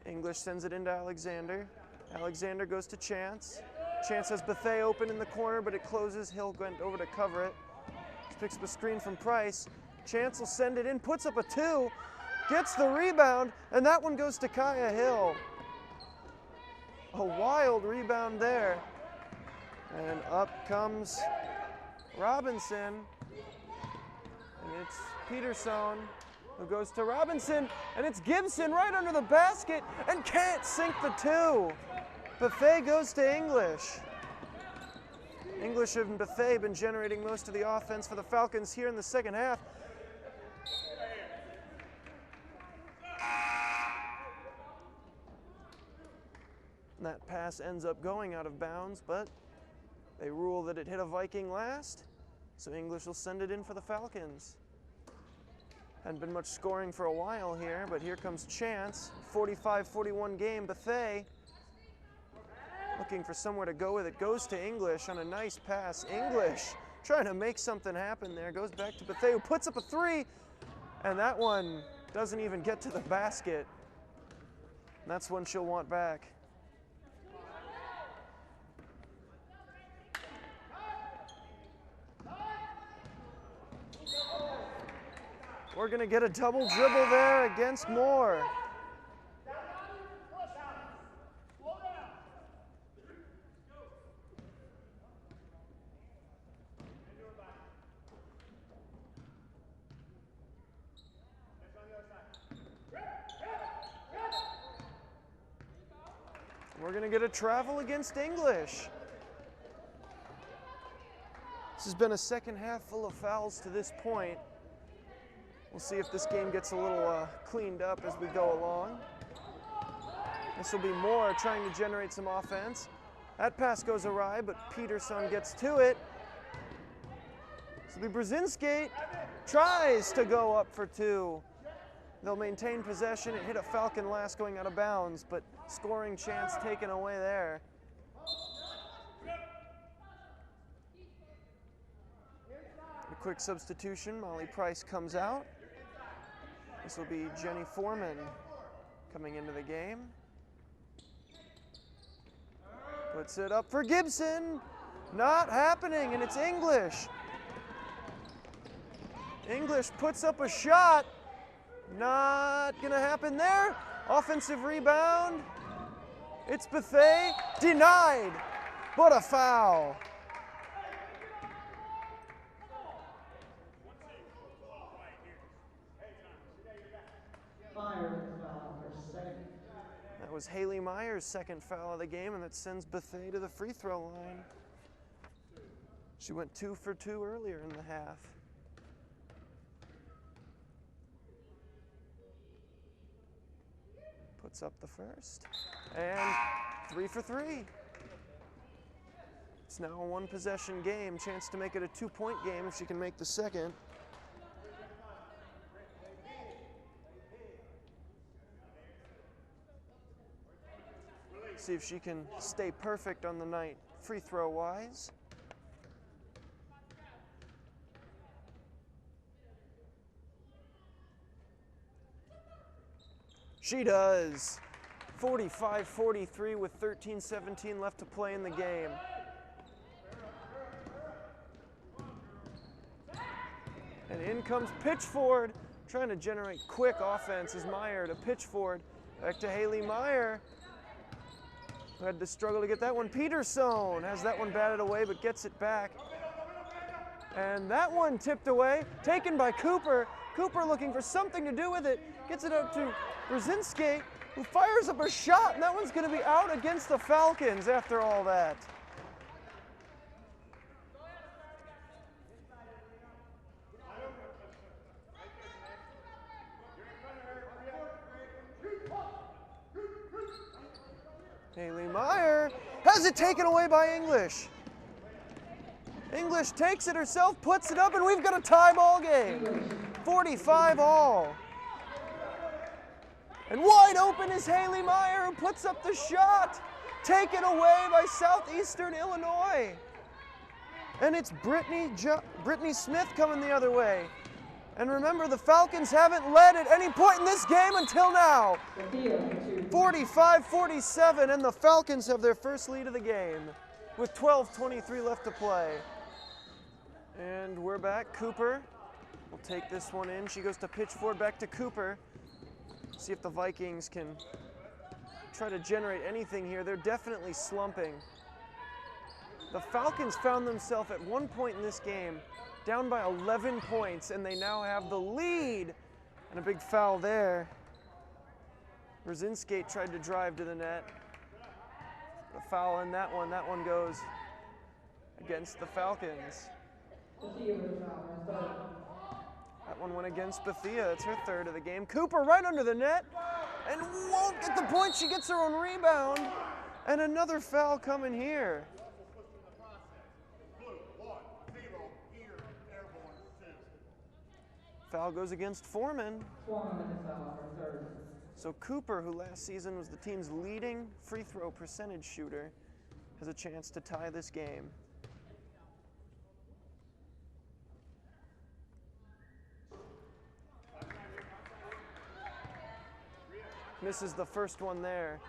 English sends it into Alexander. Alexander goes to Chance. Chance has Bethea open in the corner, but it closes. Hill went over to cover it. Picks up a screen from Price. Chance will send it in, puts up a 2, gets the rebound, and that one goes to Kaya Hill. A wild rebound there. And up comes Robinson. And it's Peterson who goes to Robinson. And it's Gibson right under the basket and can't sink the 2. Bethea goes to English. English and Bethea have been generating most of the offense for the Falcons here in the second half. And that pass ends up going out of bounds, but they rule that it hit a Viking last, so English will send it in for the Falcons. Hadn't been much scoring for a while here, but here comes Chance. 45-41 game. Bethea looking for somewhere to go with it. Goes to English on a nice pass. English trying to make something happen there. Goes back to Bethea, who puts up a 3, and that one doesn't even get to the basket. And that's one she'll want back. We're going to get a double dribble there against Moore. We're going to get a travel against English. This has been a second half full of fouls to this point. We'll see if this game gets a little cleaned up as we go along. This will be Moore trying to generate some offense. That pass goes awry, but Peterson gets to it. This will be Brzezinski. Tries to go up for 2. They'll maintain possession. It hit a Falcon last going out of bounds, but scoring chance taken away there. A quick substitution. Molly Price comes out. This will be Jenny Foreman coming into the game. Puts it up for Gibson. Not happening, and it's English. English puts up a shot. Not gonna happen there. Offensive rebound. It's Bethea. Denied. But a foul. That was Haley Meyer's second foul of the game, and that sends Bethea to the free throw line. She went 2 for 2 earlier in the half. Puts up the first, and 3 for 3. It's now a one-possession game, chance to make it a 2-point game if she can make the second. See if she can stay perfect on the night, free throw-wise. She does. 45-43 with 13-17 left to play in the game. And in comes Pitchford, trying to generate quick offense as Meyer to Pitchford. Back to Haley Meyer, who had to struggle to get that one. Peterson has that one batted away, but gets it back. And that one tipped away, taken by Cooper. Cooper looking for something to do with it. Gets it out to Brzezinski, who fires up a shot, and that one's going to be out against the Falcons after all that. Haley Meyer has it taken away by English. English takes it herself, puts it up, and we've got a tie ball game. 45 all. And wide open is Haley Meyer, who puts up the shot. Taken away by Southeastern Illinois. And it's Brittany Smith coming the other way. And remember, the Falcons haven't led at any point in this game until now. 45-47, and the Falcons have their first lead of the game with 12:23 left to play. And we're back. Cooper will take this one in. She goes to Pitchford, back to Cooper. See if the Vikings can try to generate anything here. They're definitely slumping. The Falcons found themselves at one point in this game down by 11 points, and they now have the lead. And a big foul there. Brzezinski tried to drive to the net. A foul in that one. That one goes against the Falcons. That one went against Bethea. It's her third of the game. Cooper right under the net and won't get the point. She gets her own rebound. And another foul coming here. Foul goes against Foreman. So Cooper, who last season was the team's leading free throw percentage shooter, has a chance to tie this game. Misses the first one there.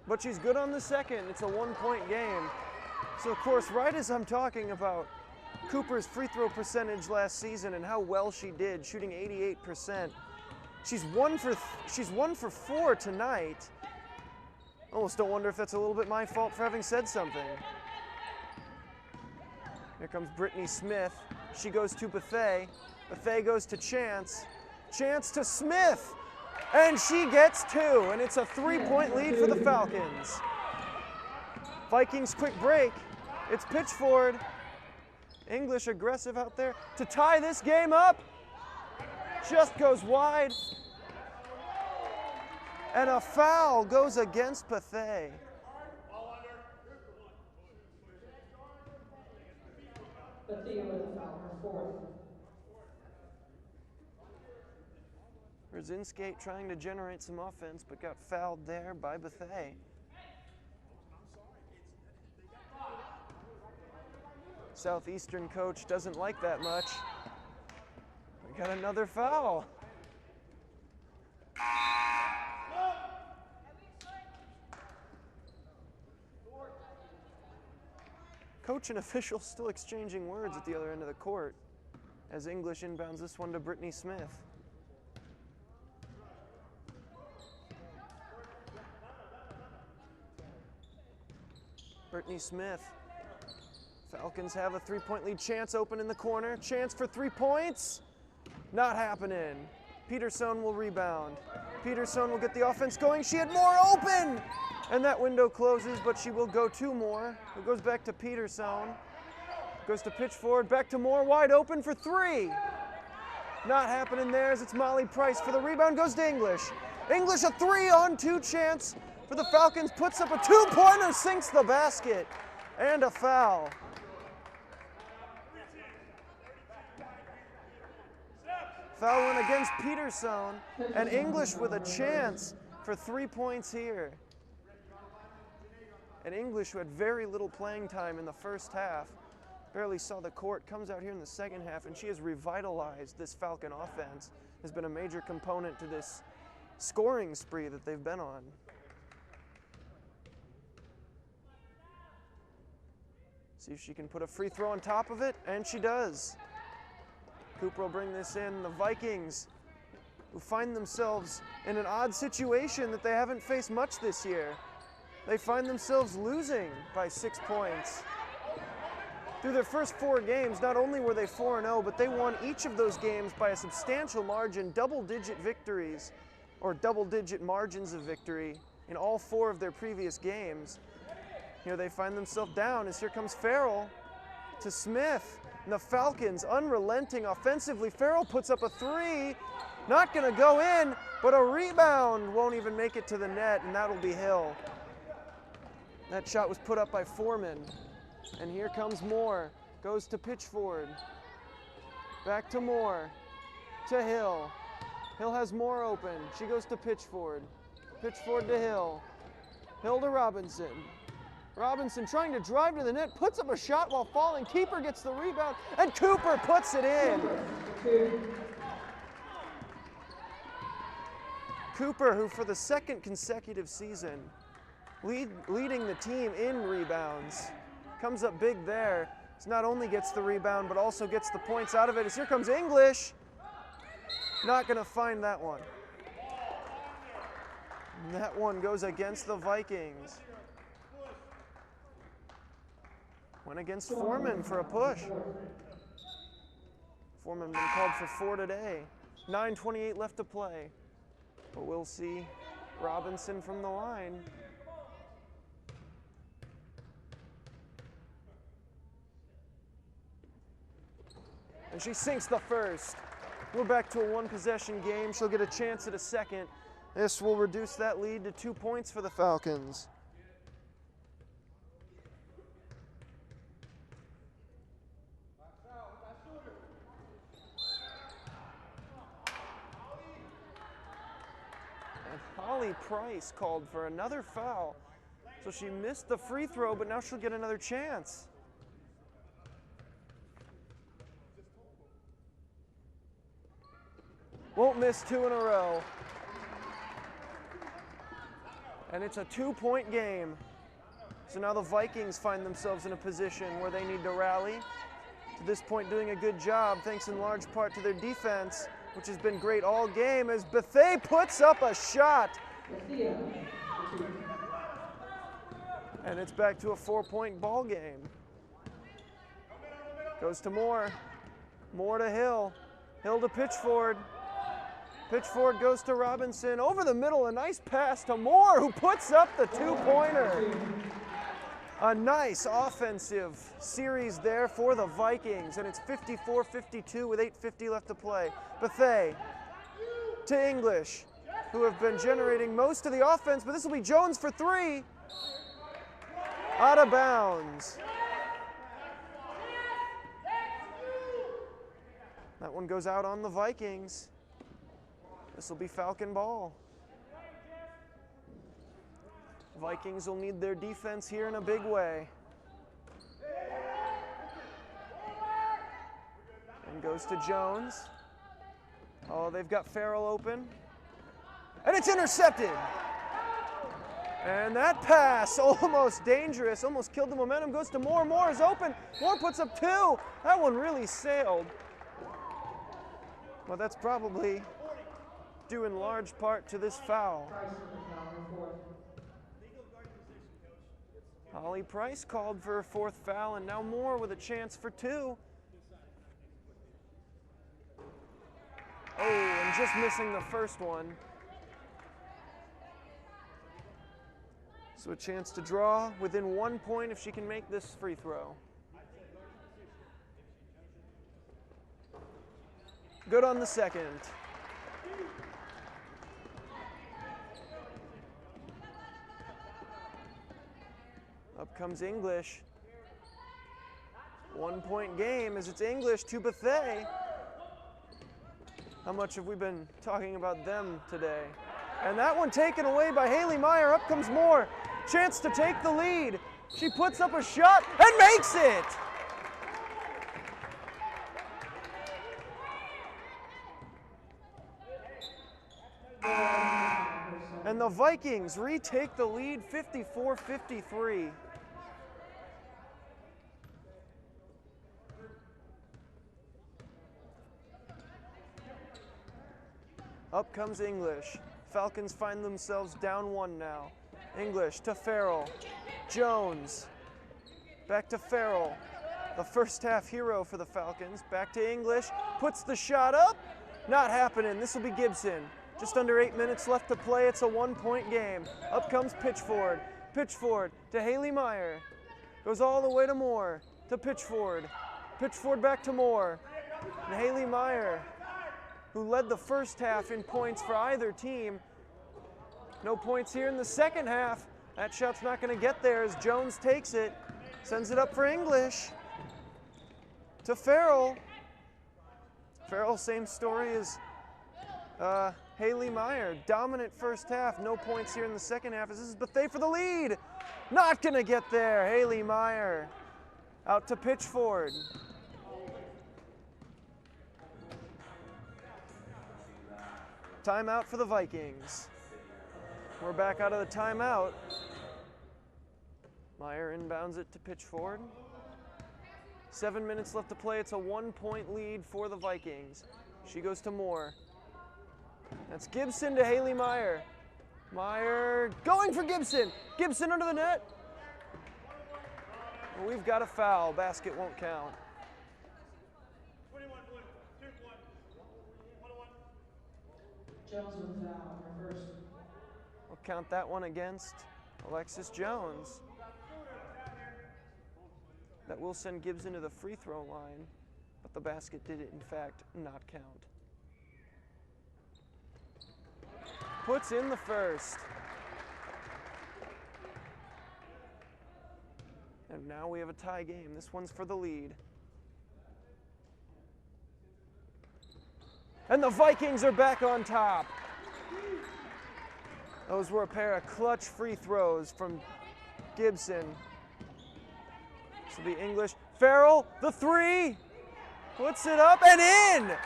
But she's good on the second. It's a one-point game. So, of course, right as I'm talking about Cooper's free throw percentage last season and how well she did, shooting 88%, she's one for 4 tonight. Almost don't wonder if that's a little bit my fault for having said something. Here comes Brittany Smith. She goes to Bethea. Bethea goes to Chance. Chance to Smith. And she gets 2, and it's a 3-point lead for the Falcons. Vikings quick break. It's Pitchford. English aggressive out there to tie this game up. Just goes wide. And a foul goes against Bethea. Bethea with a foul, her fourth. Brzezinski trying to generate some offense, but got fouled there by Bethea. Southeastern coach doesn't like that much. We got another foul. Coach and officials still exchanging words at the other end of the court as English inbounds this one to Brittany Smith. Brittany Smith Falcons have a 3-point lead. Chance open in the corner. Chance for 3 points. Not happening. Peterson will rebound. Peterson will get the offense going. She had more open! And that window closes, but she will go 2 more. It goes back to Peterson. Goes to Pitchford. Back to Moore. Wide open for 3. Not happening there as it's Molly Price for the rebound. Goes to English. English a 3-on-2 chance for the Falcons. Puts up a 2-pointer. Sinks the basket. And a foul. Foul went against Peterson, and English with a chance for 3 points here. And English, who had very little playing time in the first half, barely saw the court, comes out here in the second half, and she has revitalized this Falcon offense, has been a major component to this scoring spree that they've been on. See if she can put a free throw on top of it, and she does. Cooper will bring this in. The Vikings, who find themselves in an odd situation that they haven't faced much this year. They find themselves losing by 6 points. Through their first 4 games, not only were they 4-0, but they won each of those games by a substantial margin, double-digit victories, or double-digit margins of victory in all 4 of their previous games. Here they find themselves down as here comes Farrell to Smith. And the Falcons unrelenting offensively. Farrell puts up a 3. Not going to go in, but a rebound won't even make it to the net, and that'll be Hill. That shot was put up by Foreman. And here comes Moore. Goes to Pitchford. Back to Moore. To Hill. Hill has Moore open. She goes to Pitchford. Pitchford to Hill. Hill to Robinson. Robinson trying to drive to the net, puts up a shot while falling. Keeper gets the rebound, and Cooper puts it in. Cooper, who for the 2nd consecutive season, leading the team in rebounds, comes up big there. So not only gets the rebound, but also gets the points out of it. As here comes English. Not going to find that one. And that one goes against the Vikings. Went against Foreman for a push. Foreman been called for 4 today. 9:28 left to play. But we'll see Robinson from the line. And she sinks the first. We're back to a 1-possession game. She'll get a chance at a second. This will reduce that lead to 2 points for the Falcons. Molly Price called for another foul. So she missed the free throw, but now she'll get another chance. Won't miss 2 in a row. And it's a 2-point game. So now the Vikings find themselves in a position where they need to rally. To this point, doing a good job, thanks in large part to their defense, which has been great all game, as Bethea puts up a shot. And it's back to a 4-point ball game. Goes to Moore. Moore to Hill. Hill to Pitchford. Pitchford goes to Robinson. Over the middle, a nice pass to Moore, who puts up the 2-pointer. A nice offensive series there for the Vikings, and it's 54-52 with 8:50 left to play. Bethea to English, who have been generating most of the offense, but this will be Jones for 3. Out of bounds. That one goes out on the Vikings. This will be Falcon ball. Vikings will need their defense here in a big way. And goes to Jones. Oh, they've got Farrell open. And it's intercepted. And that pass, almost dangerous, almost killed the momentum, goes to Moore. Moore is open. Moore puts up 2. That one really sailed. Well, that's probably due in large part to this foul. Holly Price called for her 4th foul, and now Moore with a chance for 2. Oh, and just missing the first one. So a chance to draw within 1 point if she can make this free throw. Good on the second. Up comes English. 1 point game as it's English to Bethea. How much have we been talking about them today? And that one taken away by Haley Meyer. Up comes Moore. Chance to take the lead. She puts up a shot and makes it. And the Vikings retake the lead 54-53. Up comes English. Falcons find themselves down 1 now. English to Farrell. Jones. Back to Farrell. The first half hero for the Falcons. Back to English. Puts the shot up. Not happening. This will be Gibson. Just under 8 minutes left to play. It's a 1 point game. Up comes Pitchford. Pitchford to Haley Meyer. Goes all the way to Moore. To Pitchford. Pitchford back to Moore. And Haley Meyer, who led the first half in points for either team. No points here in the second half. That shot's not going to get there as Jones takes it. Sends it up for English. To Farrell. Farrell, same story as Haley Meyer. Dominant first half. No points here in the second half as this is Bethea for the lead. Not going to get there. Haley Meyer. Out to Pitchford. Timeout for the Vikings. We're back out of the timeout. Meyer inbounds it to Pitchford. 7 minutes left to play. It's a 1 point lead for the Vikings. She goes to Moore. That's Gibson to Haley Meyer. Meyer going for Gibson. Gibson under the net. Well, we've got a foul. Basket won't count. Jones with foul, her first. We'll count that one against Alexis Jones. That will send Gibson to the free throw line, but the basket did, in fact, not count. Puts in the first. And now we have a tie game. This one's for the lead. And the Vikings are back on top. Those were a pair of clutch free throws from Gibson. This will be English. Farrell, the three. Puts it up and in.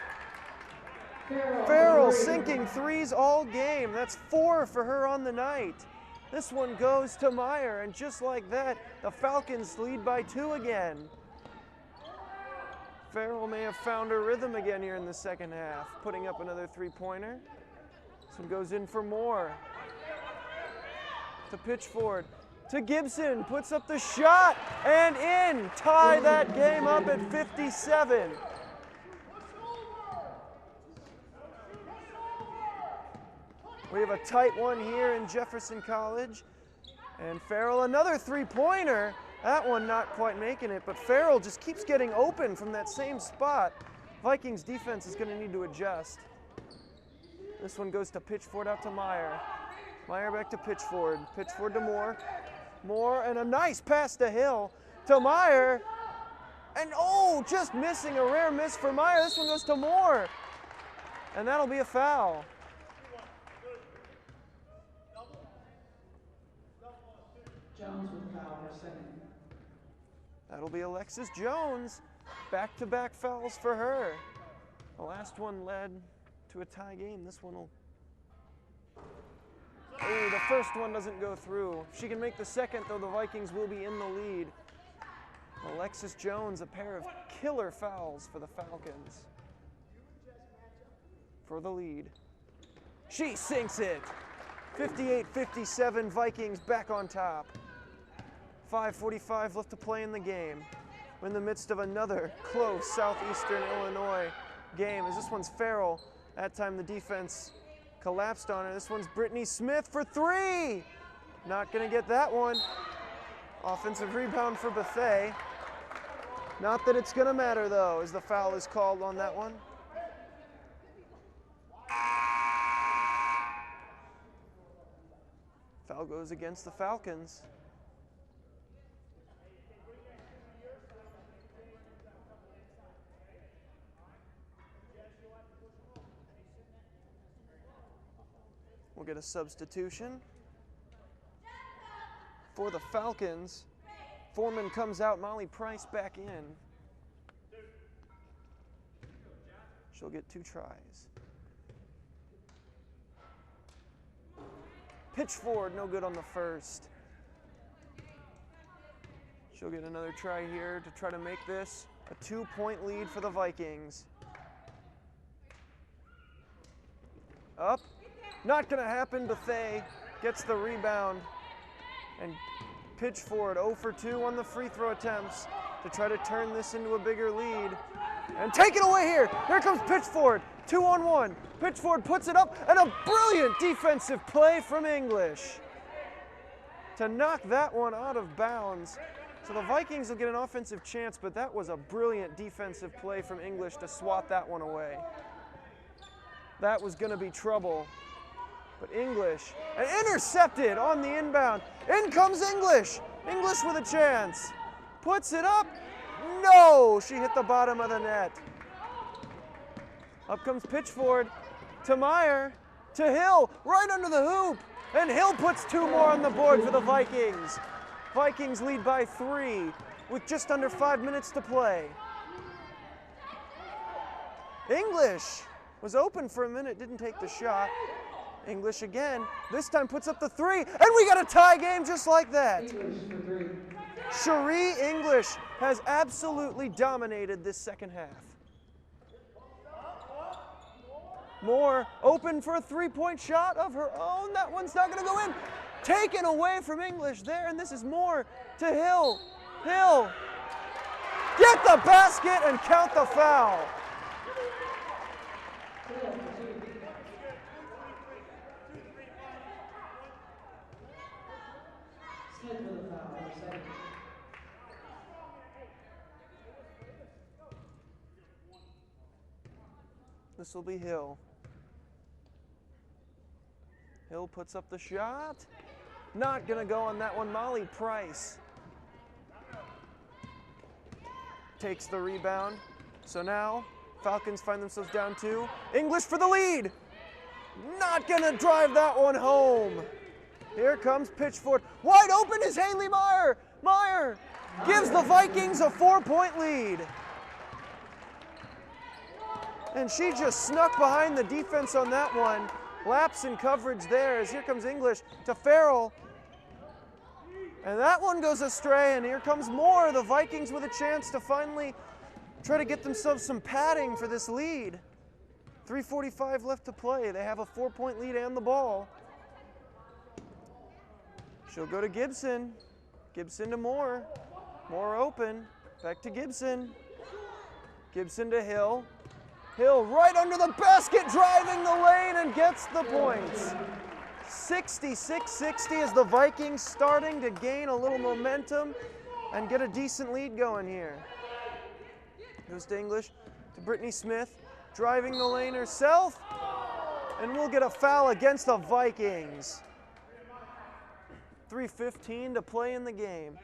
Farrell sinking threes all game. That's 4 for her on the night. This one goes to Meyer, and just like that, the Falcons lead by 2 again. Farrell may have found her rhythm again here in the second half, putting up another three-pointer. This one goes in for Moore. To Pitchford. To Gibson. Puts up the shot and in. Tie that game up at 57. We have a tight one here in Jefferson College. And Farrell, another three-pointer. That one not quite making it, but Farrell just keeps getting open from that same spot. Vikings defense is going to need to adjust. This one goes to Pitchford out to Meyer. Meyer back to Pitchford. Pitchford to Moore. Moore, and a nice pass to Hill. To Meyer. And oh, just missing, a rare miss for Meyer. This one goes to Moore. And that'll be a foul. Jones with foul, her second. That'll be Alexis Jones. Back-to-back fouls for her. The last one led to a tie game. This one will... Oh, the first one doesn't go through. If she can make the second, though, the Vikings will be in the lead. Alexis Jones, a pair of killer fouls for the Falcons. For the lead. She sinks it. 58-57, Vikings back on top. 5:45 left to play in the game. We're in the midst of another close Southeastern Illinois game, as this one's Farrell. That time the defense collapsed on her. This one's Brittany Smith for three. Not gonna get that one. Offensive rebound for Bethea. Not that it's gonna matter though, as the foul is called on that one. Foul goes against the Falcons. We'll get a substitution. For the Falcons, Foreman comes out, Molly Price back in. She'll get 2 tries. Pitch forward, no good on the first. She'll get another try here to try to make this a 2-point lead for the Vikings. Up, not gonna happen. Bethea gets the rebound and pitch forward, 0 for 2 on the free throw attempts to try to turn this into a bigger lead. And take it away here. Here comes Pitchford, 2-on-1. Pitchford puts it up, and a brilliant defensive play from English to knock that one out of bounds. So the Vikings will get an offensive chance, but that was a brilliant defensive play from English to swat that one away. That was going to be trouble. But English, and intercepted on the inbound. In comes English. English with a chance. Puts it up. No, she hit the bottom of the net. Up comes Pitchford to Meyer, to Hill, right under the hoop. And Hill puts 2 more on the board for the Vikings. Vikings lead by 3 with just under 5 minutes to play. English was open for a minute, didn't take the shot. English again, this time puts up the 3, and we got a tie game just like that. Cherie English has absolutely dominated this second half. Moore open for a 3-point shot of her own. That one's not going to go in. Taken away from English there, and this is Moore to Hill. Hill, get the basket and count the foul. This will be Hill. Hill puts up the shot. Not going to go on that one. Molly Price takes the rebound. So now Falcons find themselves down 2. English for the lead. Not going to drive that one home. Here comes Pitchford. Wide open is Haley Meyer. Meyer gives the Vikings a 4-point lead. And she just snuck behind the defense on that one. Lapse in coverage there as here comes English to Farrell. And that one goes astray, and here comes Moore. The Vikings with a chance to finally try to get themselves some padding for this lead. 3:45 left to play. They have a 4-point lead and the ball. She'll go to Gibson. Gibson to Moore. Moore open. Back to Gibson. Gibson to Hill. Hill right under the basket, driving the lane and gets the points. 66-60 as the Vikings starting to gain a little momentum and get a decent lead going here. Goes to English, to Brittany Smith, driving the lane herself, and we'll get a foul against the Vikings. 3:15 to play in the game.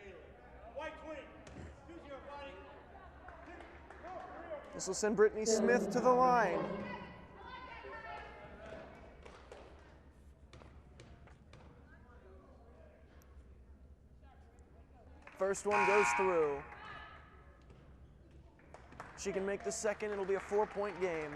This will send Brittany Smith to the line. First one goes through. She can make the second, it'll be a 4-point game.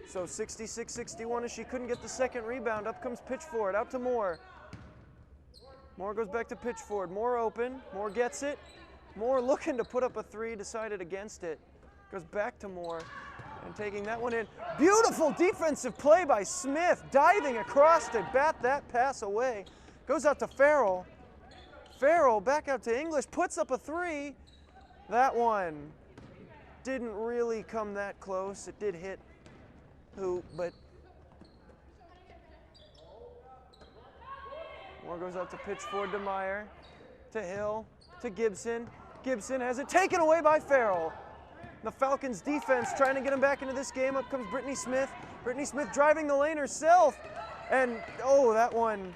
So 66-61 as she couldn't get the second rebound. Up comes Pitchford, out to Moore. Moore goes back to Pitchford. Moore open. Moore gets it. Moore looking to put up a three, decided against it. Goes back to Moore and taking that one in. Beautiful defensive play by Smith, diving across to bat that pass away. Goes out to Farrell. Farrell back out to English, puts up a three. That one didn't really come that close. It did hit hoop, but Moore goes out to Pitchford to Meyer, to Hill, to Gibson. Gibson has it taken away by Farrell. The Falcons defense trying to get him back into this game. Up comes Brittany Smith. Brittany Smith driving the lane herself. And, oh, that one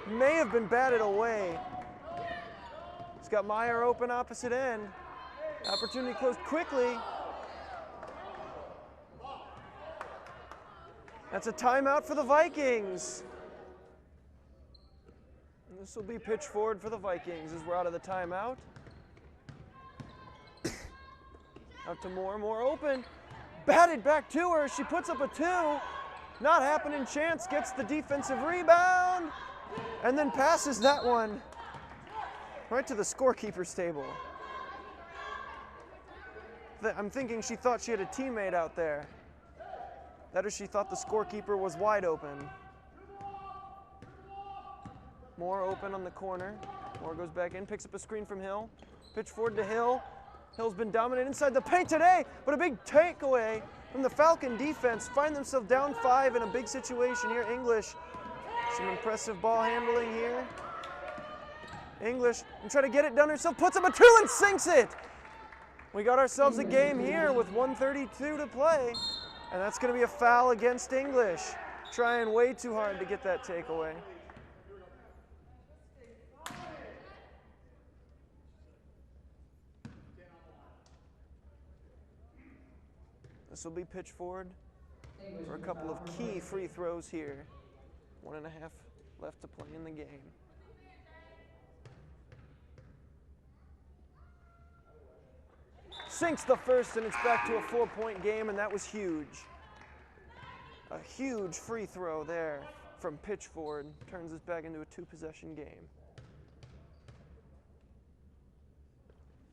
may have been batted away. He's got Meyer open opposite end. Opportunity closed quickly. That's a timeout for the Vikings. And this will be Pitchford for the Vikings as we're out of the timeout. Out to Moore. Moore open. Batted back to her. She puts up a two. Not happening. Chance gets the defensive rebound and then passes that one right to the scorekeeper's table. I'm thinking she thought she had a teammate out there. That or she thought the scorekeeper was wide open. Moore open on the corner. Moore goes back in, picks up a screen from Hill. Pitch forward to Hill. Hill's been dominant inside the paint today, but a big takeaway from the Falcon defense. Find themselves down 5 in a big situation here. English, some impressive ball handling here. English, and try to get it done herself, puts up a 2 and sinks it. We got ourselves a game here with 1:32 to play, and that's going to be a foul against English. Trying way too hard to get that takeaway. This will be Pitchford for a couple of key free throws here. 1.5 left to play in the game. Sinks the first, and it's back to a 4-point game, and that was huge. A huge free throw there from Pitchford. Turns this back into a 2-possession game.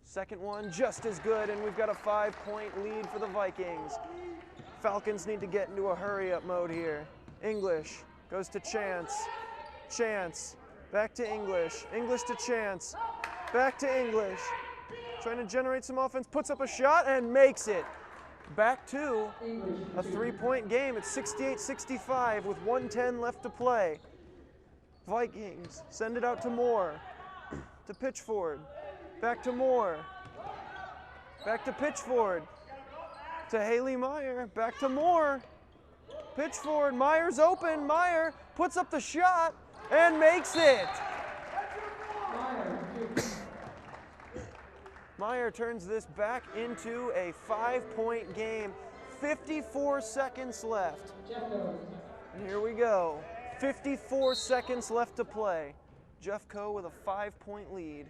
Second one, just as good, and we've got a 5-point lead for the Vikings. Falcons need to get into a hurry-up mode here. English goes to Chance. Chance, back to English. English to Chance, back to English. Trying to generate some offense, puts up a shot and makes it. Back to a 3-point game. It's 68-65 with 1:10 left to play. Vikings send it out to Moore, to Pitchford, back to Moore, back to Pitchford, to Haley Meyer, back to Moore, Pitchford, Meyer's open, Meyer puts up the shot and makes it. Meyer turns this back into a 5-point game. 54 seconds left. And here we go. 54 seconds left to play. Jeffco with a 5-point lead.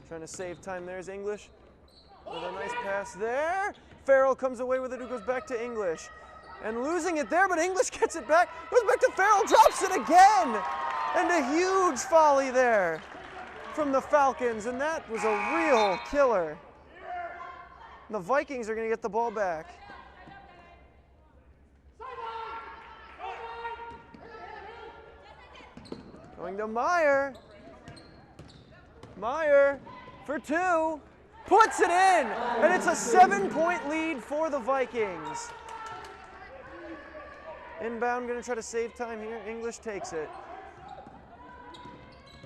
Trying to save time. There's English with a nice pass there. Farrell comes away with it, who goes back to English. And losing it there, but English gets it back, goes back to Farrell, drops it again! And a huge volley there from the Falcons, and that was a real killer. And the Vikings are going to get the ball back. Going to Meyer. Meyer for 2, puts it in, and it's a 7-point lead for the Vikings. Inbound, going to try to save time here. English takes it.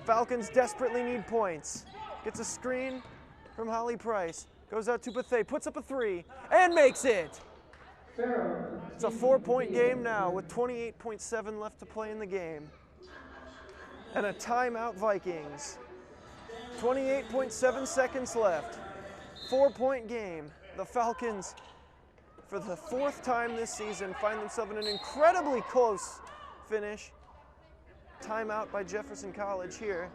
Falcons desperately need points. Gets a screen from Holly Price. Goes out to Bethea, puts up a 3, and makes it. It's a 4-point game now with 28.7 left to play in the game. And a timeout, Vikings. 28.7 seconds left. 4-point game. The Falcons, for the 4th time this season, find themselves in an incredibly close finish. Timeout by Jefferson College here.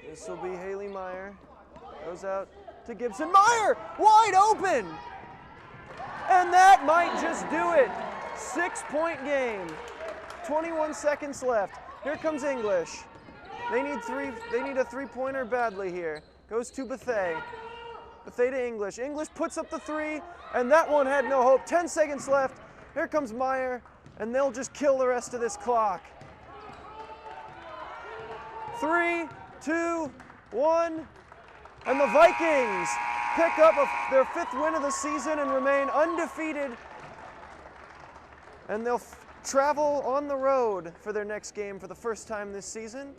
This will be Haley Meyer. Goes out to Gibson. Meyer, wide open! And that might just do it. 6-point game. 21 seconds left. Here comes English. They need a three-pointer badly here. Goes to Bethea. Bethea to English. English puts up the three, and that one had no hope. 10 seconds left. Here comes Meyer, and they'll just kill the rest of this clock. 3, 2, 1, and the Vikings pick up their 5th win of the season and remain undefeated. And they'll travel on the road for their next game for the first time this season.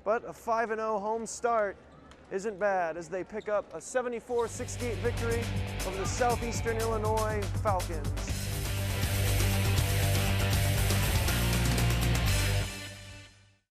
But a 5-0 home start isn't bad as they pick up a 74-68 victory over the Southeastern Illinois Falcons.